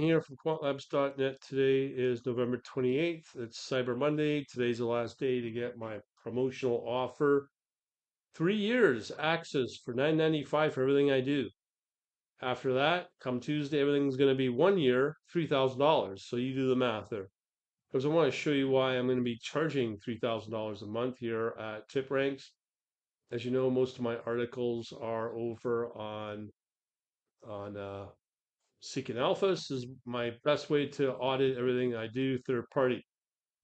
Here from quantlabs.net. Today is November 28th. It's Cyber Monday. Today's the last day to get my promotional offer. 3 years access for $9.95 for everything I do. After that, come Tuesday, everything's going to be 1 year, $3,000. So you do the math there. Because I want to show you why I'm going to be charging $3,000 a month here at Tip Ranks. As you know, most of my articles are over on Seeking Alpha. This is my best way to audit everything I do third party.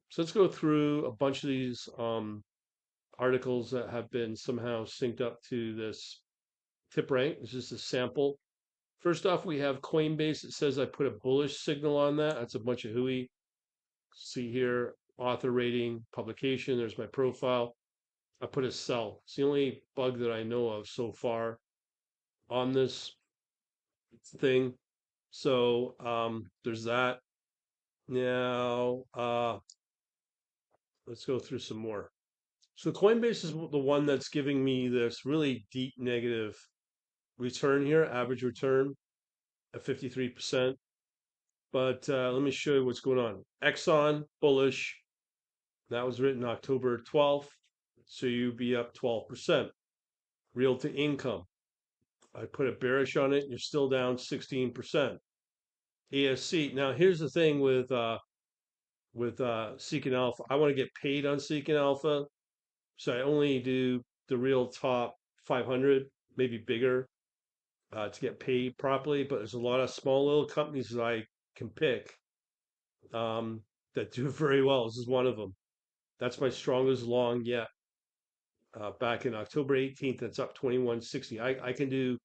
So let's go through a bunch of these articles that have been somehow synced up to this tip rank. It's just a sample. First off, we have Coinbase. It says I put a bullish signal on that. That's a bunch of hooey. See here, author rating, publication. There's my profile. I put a sell. It's the only bug that I know of so far on this thing. So there's that. Now, let's go through some more. So Coinbase is the one that's giving me this really deep negative return here, average return at 53%. But let me show you what's going on. Exxon bullish. That was written October 12th. So you'd be up 12%. Real to income. I put a bearish on it. You're still down 16%. ESC. Now here's the thing with Seeking Alpha. I want to get paid on Seeking Alpha. So I only do the real top 500, maybe bigger, to get paid properly. But there's a lot of small little companies that I can pick that do very well. This is one of them. That's my strongest long yet. Back in October 18th, that's up 2160. I can do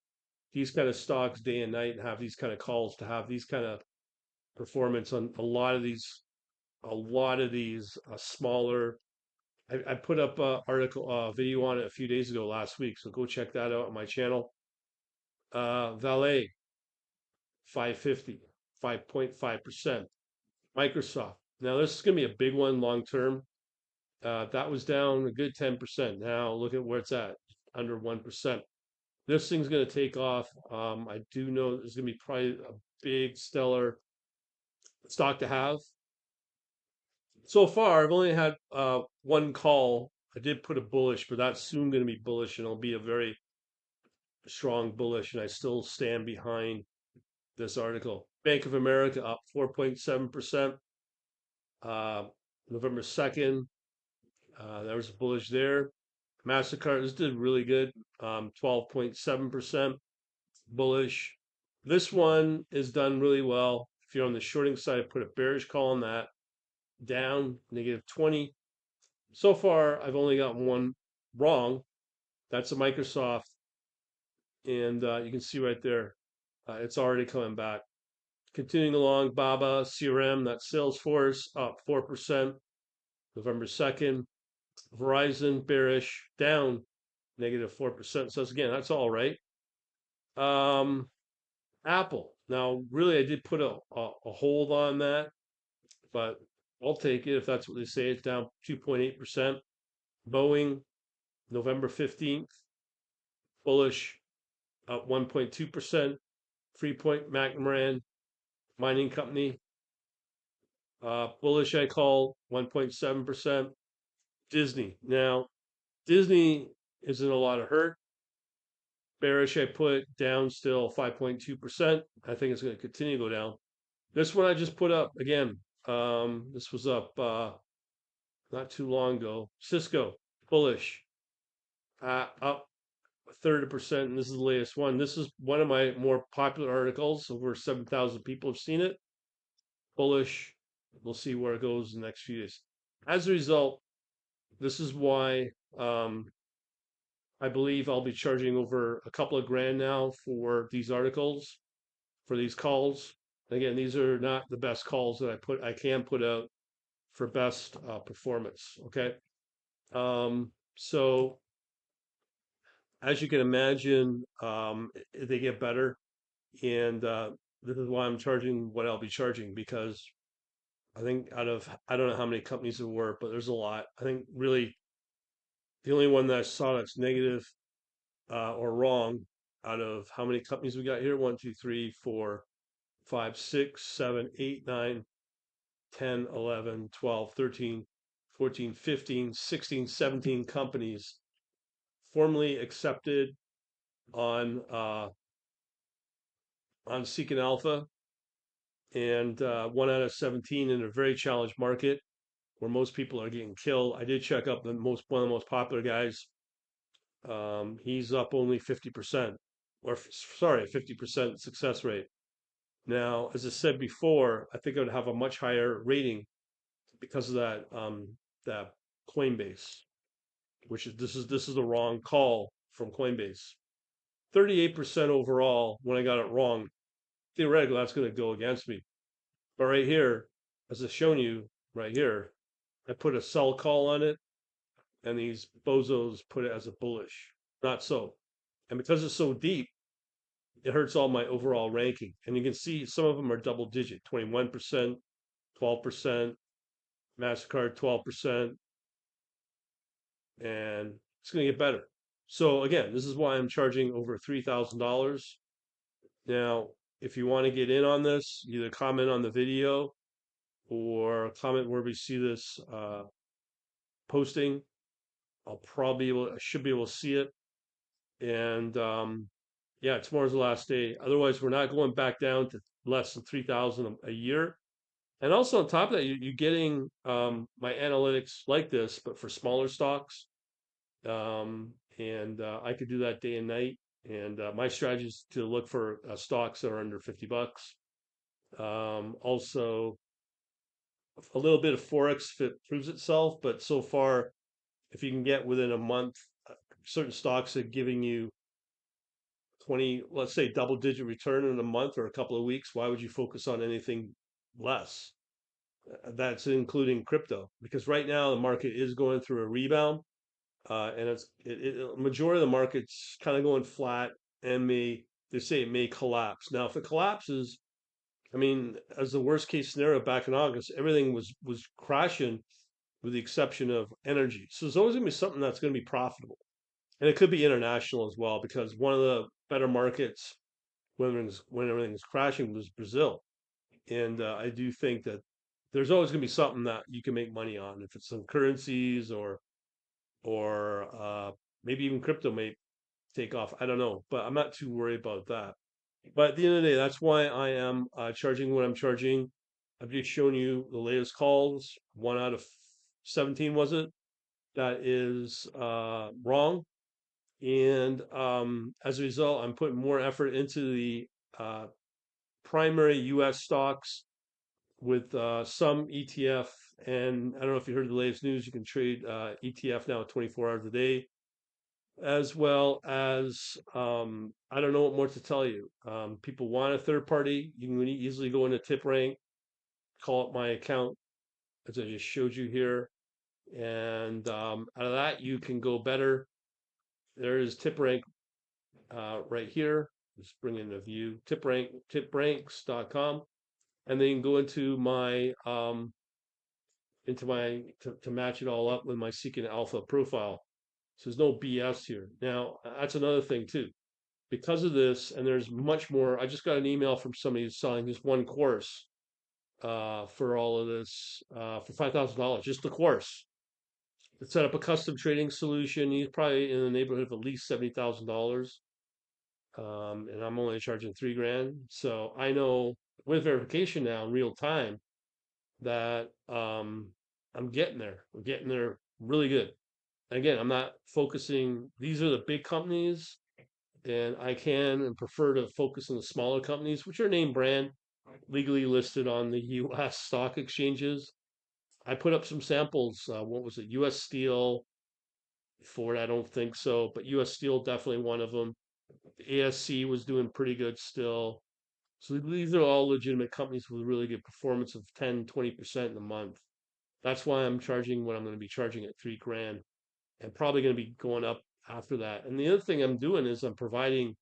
these kind of stocks day and night and have these kind of calls to have these kind of performance on a lot of these smaller. I put up an article, video on it a few days ago last week, so go check that out on my channel. Valet, 550, 5.5%. Microsoft. Now this is going to be a big one long term. That was down a good 10%. Now look at where it's at, under 1%. This thing's going to take off. I do know there's going to be probably a big stellar stock to have. So far, I've only had one call. I did put a bullish, but that's soon going to be bullish, and it'll be a very strong bullish. And I still stand behind this article. Bank of America up 4.7%. Uh, November 2nd, there was a bullish there. MasterCard, this did really good, 12.7% bullish. This one is done really well. If you're on the shorting side, I put a bearish call on that, down -20. So far, I've only got one wrong. That's a Microsoft. And you can see right there, it's already coming back. Continuing along, Baba, CRM, that's Salesforce, up 4%, November 2nd. Verizon, bearish, down -4%. So again, that's all right. Um, Apple. Now, really, I did put a hold on that, but I'll take it if that's what they say. It's down 2.8%. Boeing, November 15th, bullish, up 1.2%. Freeport McMoran Mining Company, bullish, I call 1.7%. Disney. Now, Disney is in a lot of hurt. Bearish, I put down still 5.2%. I think it's going to continue to go down. This one I just put up again. This was up not too long ago. Cisco, bullish, up 30%. And this is the latest one. This is one of my more popular articles. Over 7,000 people have seen it. Bullish. We'll see where it goes in the next few days. As a result, this is why I believe I'll be charging over a couple of grand now for these articles, for these calls. Again, these are not the best calls that I can put out for best performance. Okay. So as you can imagine, they get better. And this is why I'm charging what I'll be charging, because I think I don't know how many companies there were, but there's a lot. I think really the only one that I saw that's negative or wrong out of how many companies we got here? One, two, three, four, 5, 6, 7, 8, 9, 10, 11, 12, 13, 14, 15, 16, 17 companies formally accepted on Seek and Alpha, and 1 out of 17 in a very challenged market where most people are getting killed. I did check up the most one of the most popular guys. He's up only 50%, or sorry, 50% success rate. Now, as I said before, I think I would have a much higher rating because of that Coinbase, which is this is the wrong call from Coinbase. 38% overall when I got it wrong. Theoretically, that's going to go against me. But right here, as I've shown you right here, I put a sell call on it, and these bozos put it as a bullish. Not so. And because it's so deep, it hurts all my overall ranking. And you can see some of them are double digit, 21%, 12%, MasterCard 12%, and it's going to get better. So again, this is why I'm charging over $3,000. Now, if you want to get in on this, either comment on the video or comment where we see this posting. I should be able to see it. And yeah, tomorrow's the last day. Otherwise, we're not going back down to less than 3,000 a year. And also on top of that, you're getting my analytics like this, but for smaller stocks. And I could do that day and night. And my strategy is to look for stocks that are under $50. Also, a little bit of forex if it proves itself, but so far, if you can get within a month, certain stocks are giving you 20, let's say double digit return in a month or a couple of weeks. Why would you focus on anything less? That's including crypto, because right now the market is going through a rebound, and majority of the market's kind of going flat, and they say it may collapse. Now, if it collapses, I mean, as the worst case scenario back in August, everything was crashing with the exception of energy. So there's always going to be something that's going to be profitable. And it could be international as well, because one of the better markets when everything's crashing was Brazil. And I do think that there's always going to be something that you can make money on, if it's some currencies or maybe even crypto may take off. I don't know, but I'm not too worried about that. But at the end of the day, that's why I am charging what I'm charging. I've just shown you the latest calls. 1 out of 17 was it? That is wrong. And as a result, I'm putting more effort into the uh, primary U.S. stocks with some ETF. And I don't know if you heard the latest news. You can trade ETF now 24 hours a day, as well as I don't know what more to tell you. People want a third party. You can easily go into Tip Rank, call up my account, as I just showed you here. And out of that, you can go better. There is Tip Rank right here. Just bring in a view, tipranks.com, and then you can go into my to match it all up with my Seeking Alpha profile. So there's no BS here. Now that's another thing too. Because of this, and there's much more. I just got an email from somebody who's selling this one course for all of this for $5,000, just the course. To set up a custom trading solution, he's probably in the neighborhood of at least $70,000. And I'm only charging 3 grand. So I know with verification now in real time that I'm getting there. We're getting there really good. Again, I'm not focusing. These are the big companies, and I can and prefer to focus on the smaller companies, which are name brand, legally listed on the U.S. stock exchanges. I put up some samples. What was it? U.S. Steel, Ford. I don't think so, but U.S. Steel definitely one of them. The ASC was doing pretty good still. So these are all legitimate companies with really good performance of 10, 20% in a month. That's why I'm charging what I'm going to be charging at 3 grand, and probably going to be going up after that. And the other thing I'm doing is I'm providing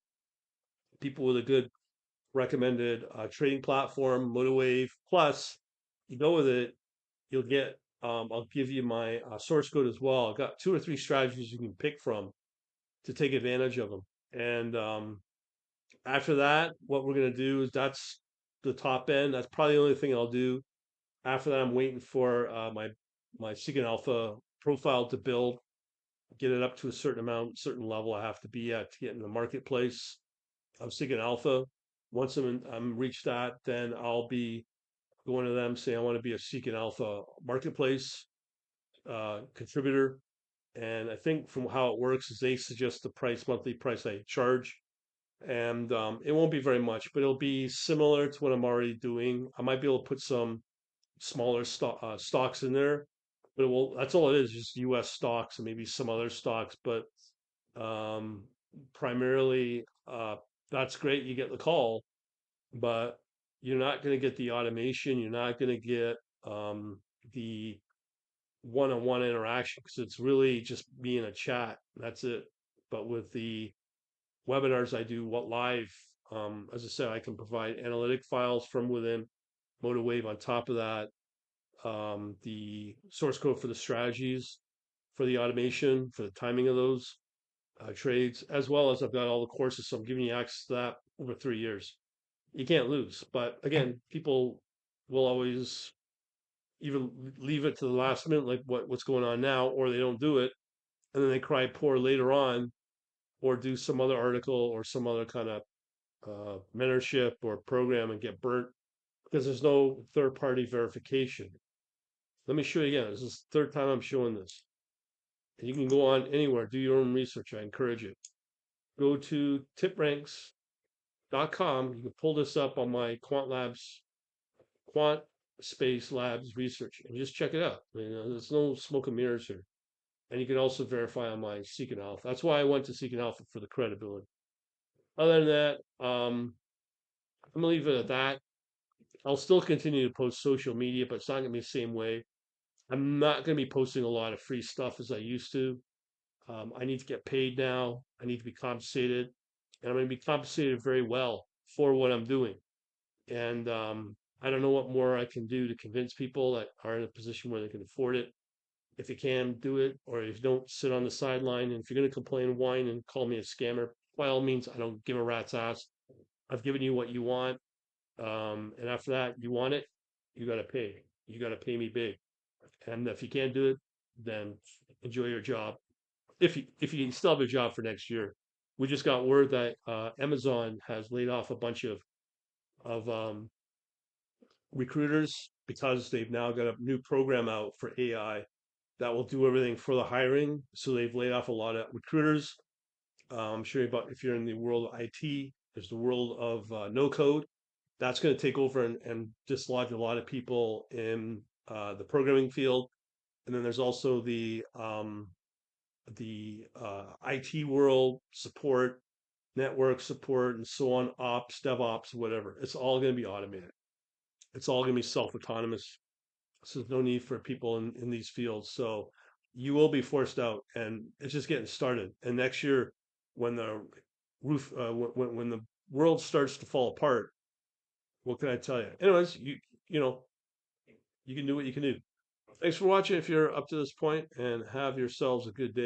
people with a good recommended trading platform, MotiveWave. Plus, you go with it, you'll get, I'll give you my source code as well. I've got 2 or 3 strategies you can pick from to take advantage of them. And after that, what we're going to do is that's the top end. That's probably the only thing I'll do. After that, I'm waiting for my Seeking Alpha profile to build, get it up to a certain amount, certain level I have to be at to get in the marketplace of Seeking Alpha. Once I'm reached that, then I'll be going to them saying I want to be a Seeking Alpha marketplace contributor. And I think from how it works is they suggest the monthly price I charge, and it won't be very much, but it'll be similar to what I'm already doing. I might be able to put some smaller stocks in there, but it will. That's all it is, just U.S. stocks and maybe some other stocks. But um, primarily, that's great. You get the call, but you're not going to get the automation. You're not going to get the one-on-one interaction because it's really just me in a chat. That's it. But with the webinars I do, what live, as I said, I can provide analytic files from within MotiveWave on top of that, the source code for the strategies, for the automation, for the timing of those trades, as well as I've got all the courses. So I'm giving you access to that over 3 years. You can't lose. But again, people will always either leave it to the last minute, like what's going on now, or they don't do it, and then they cry poor later on, or do some other article or some other kind of mentorship or program and get burnt because there's no third party verification. Let me show you again. This is the third time I'm showing this. And you can go on anywhere, do your own research. I encourage it. Go to tipranks.com. You can pull this up on my Quant Labs, Quant Space Labs research, and just check it out. There's no smoke and mirrors here. And you can also verify on my Seeking Alpha. That's why I went to Seeking Alpha, for the credibility. Other than that, I'm gonna leave it at that. I'll still continue to post social media, but it's not gonna be the same way. I'm not gonna be posting a lot of free stuff as I used to. I need to get paid now. I need to be compensated, and I'm gonna be compensated very well for what I'm doing. And I don't know what more I can do to convince people that are in a position where they can afford it. If you can, do it, or if you don't, sit on the sideline. And if you're gonna complain, whine, and call me a scammer, by all means, I don't give a rat's ass. I've given you what you want. And after that, you want it, you got to pay. You got to pay me big. And if you can't do it, then enjoy your job. If you still have a job for next year, we just got word that Amazon has laid off a bunch of recruiters because they've now got a new program out for AI that will do everything for the hiring. So they've laid off a lot of recruiters. I'm sure about if you're in the world of IT, there's the world of no code. That's going to take over and dislodge a lot of people in the programming field. And then there's also the IT world, support, network support, and so on, ops, DevOps, whatever. It's all going to be automated. It's all going to be self-autonomous. So there's no need for people in these fields. So you will be forced out, and it's just getting started. And next year, when the when the world starts to fall apart, what can I tell you? Anyways, you know you can do what you can do. Thanks for watching if you're up to this point, and have yourselves a good day.